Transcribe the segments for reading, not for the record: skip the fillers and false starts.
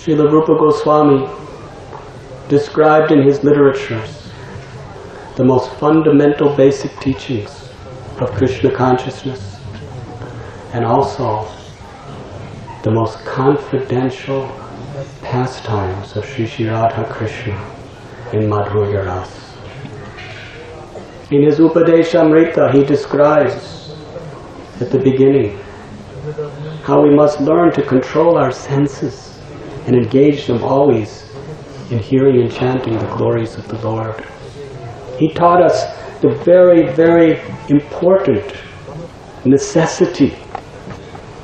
Srila Rupa Goswami described in his literatures the most fundamental basic teachings of Krishna consciousness and also the most confidential pastimes of Sri Radha Krishna in Madhurya Ras. In his Upadeshamrita, he describes at the beginning how we must learn to control our senses and engage them always in hearing and chanting the glories of the Lord. He taught us the very, very important necessity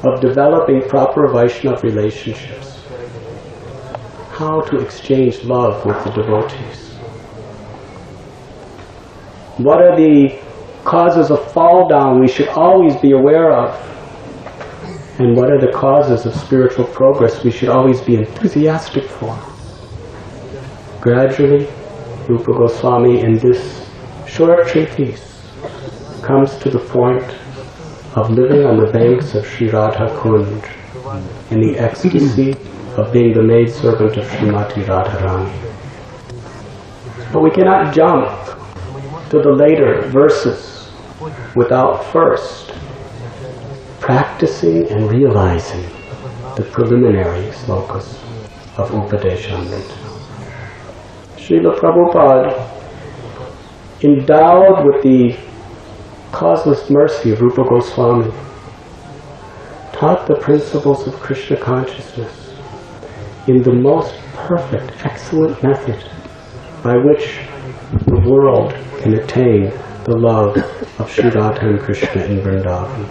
of developing proper Vaishnava relationships. How to exchange love with the devotees. What are the causes of fall down we should always be aware of? And what are the causes of spiritual progress we should always be enthusiastic for? Gradually, Rupa Goswami in this short treatise comes to the point of living on the banks of Sri Radha Kund in the ecstasy of being the maidservant of Srimati Radharani. But we cannot jump to the later verses without first practicing and realizing the preliminary slokas of Upadeshamrita. Srila Prabhupada, endowed with the causeless mercy of Rupa Goswami, taught the principles of Krishna consciousness in the most perfect, excellent method by which the world can attain the love of Sri Radha and Krishna in Vrindavan.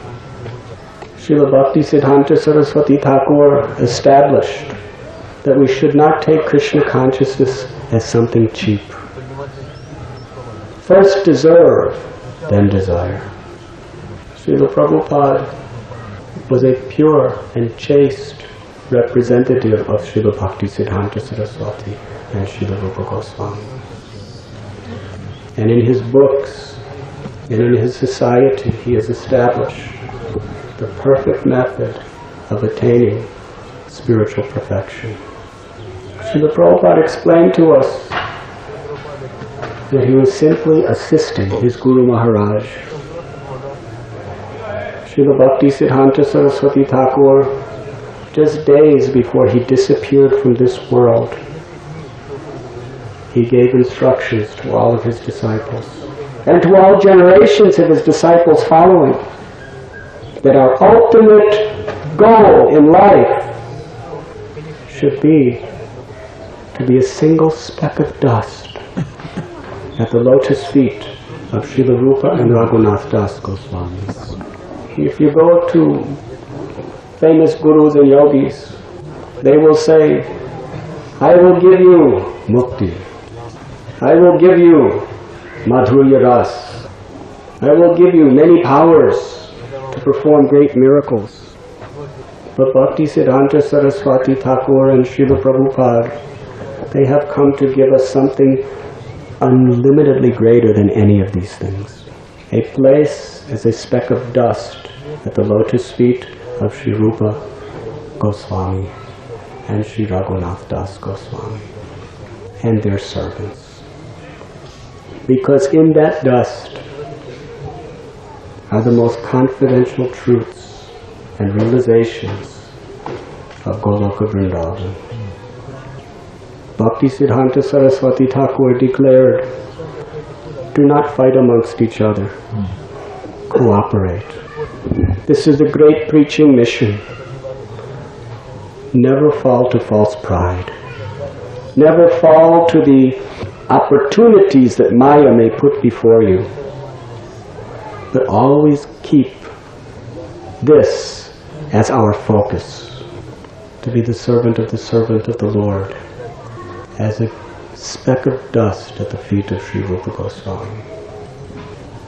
Srila Bhakti Siddhanta Saraswati Thakur established that we should not take Krishna consciousness as something cheap. First deserve, then desire. Srila Prabhupada was a pure and chaste representative of Srila Bhakti Siddhanta Saraswati and Srila Rupa Goswami. And in his books and in his society, he has established the perfect method of attaining spiritual perfection. Srila Prabhupada explained to us that he was simply assisting his Guru Maharaj. Srila Bhakti Siddhanta Saraswati Thakur, just days before he disappeared from this world, he gave instructions to all of his disciples and to all generations of his disciples following, that our ultimate goal in life should be to be a single speck of dust at the lotus feet of Srila Rupa and Raghunath Das Goswamis. If you go to famous gurus and yogis, they will say, I will give you mukti, I will give you madhurya ras, I will give you many powers to perform great miracles. But Bhakti Siddhanta Saraswati Thakur and Srila Prabhupada, they have come to give us something unlimitedly greater than any of these things. A place as a speck of dust at the lotus feet of Sri Rupa Goswami and Sri Raghunath Das Goswami and their servants. Because in that dust are the most confidential truths and realizations of Goloka Vrindavan. Bhakti Siddhanta Saraswati Thakur declared, do not fight amongst each other. Cooperate. This is a great preaching mission. Never fall to false pride. Never fall to the opportunities that Maya may put before you. But always keep this as our focus, to be the servant of the Lord, as a speck of dust at the feet of Sri Rupa Goswami.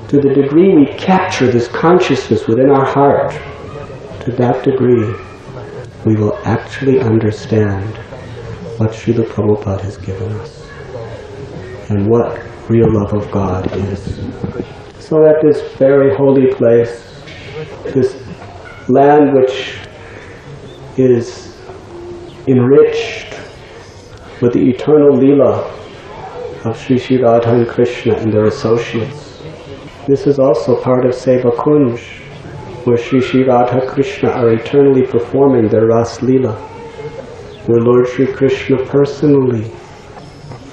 To the degree we capture this consciousness within our heart, to that degree we will actually understand what Srila Prabhupada has given us and what real love of God is. So at this very holy place, this land which is enriched with the eternal Leela of Sri Radha and Krishna and their associates. This is also part of Seva Kunj, where Sri Radha Krishna are eternally performing their Ras Leela, where Lord Sri Krishna personally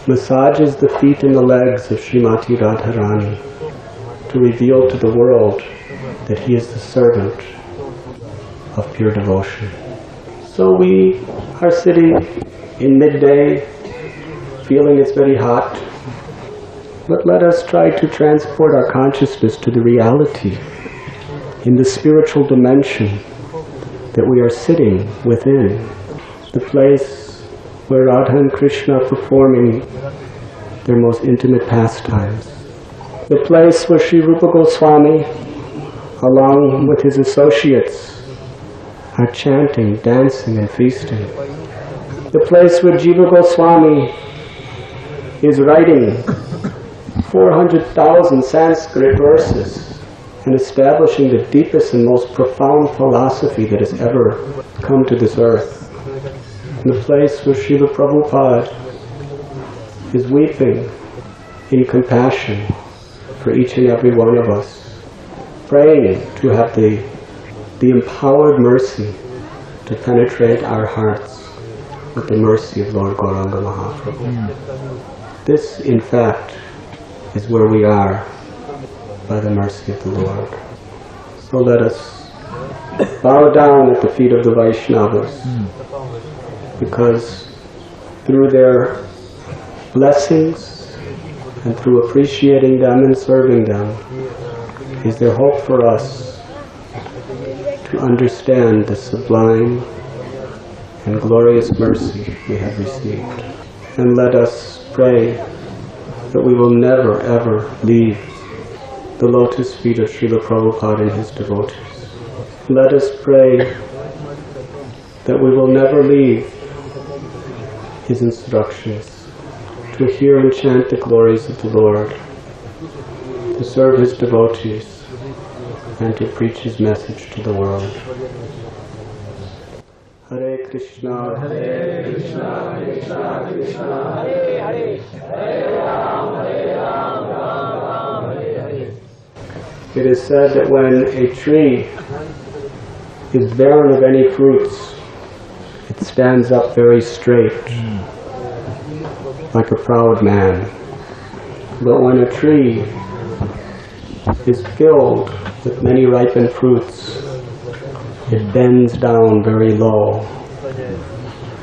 massages the feet and the legs of Srimati Radharani to reveal to the world that he is the servant of pure devotion. So we are sitting in midday, feeling it's very hot, but let us try to transport our consciousness to the reality in the spiritual dimension that we are sitting within, the place where Radha and Krishna are performing their most intimate pastimes, the place where Sri Rupa Goswami, along with his associates, are chanting, dancing and feasting, the place where Jiva Goswami is writing 400,000 Sanskrit verses and establishing the deepest and most profound philosophy that has ever come to this earth. In the place where Srila Prabhupada is weeping in compassion for each and every one of us, praying to have the empowered mercy to penetrate our hearts with the mercy of Lord Gauranga Mahaprabhu. This, in fact, is where we are by the mercy of the Lord. So let us bow down at the feet of the Vaishnavas, because through their blessings and through appreciating them and serving them is there hope for us to understand the sublime and glorious mercy we have received. And let us pray that we will never ever leave the lotus feet of Srila Prabhupada and his devotees. Let us pray that we will never leave his instructions to hear and chant the glories of the Lord, to serve his devotees, and to preach his message to the world. Hare Krishna, Hare Krishna, Krishna Krishna, Hare Hare, Hare Ram, Ram Hare Hare. It is said that when a tree is barren of any fruits, it stands up very straight, like a proud man. But when a tree is filled with many ripened fruits, it bends down very low,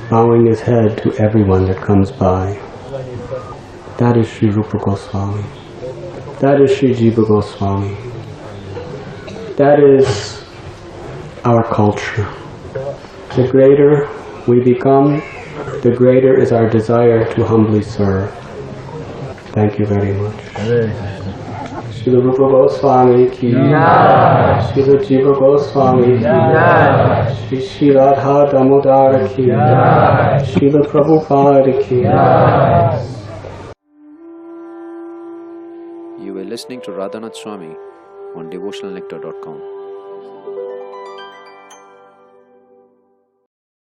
bowing his head to everyone that comes by. That is Sri Rupa Goswami. That is Sri Jiva Goswami. That is our culture. The greater we become, the greater is our desire to humbly serve. Thank you very much. Sri Rupa Goswami ki jai, Sri Jiva Goswami ki jai, Sri Radha Damodara ki jai, Sri Prabhupada ki jai. You were listening to Radhanath Swami on devotionalnectar.com.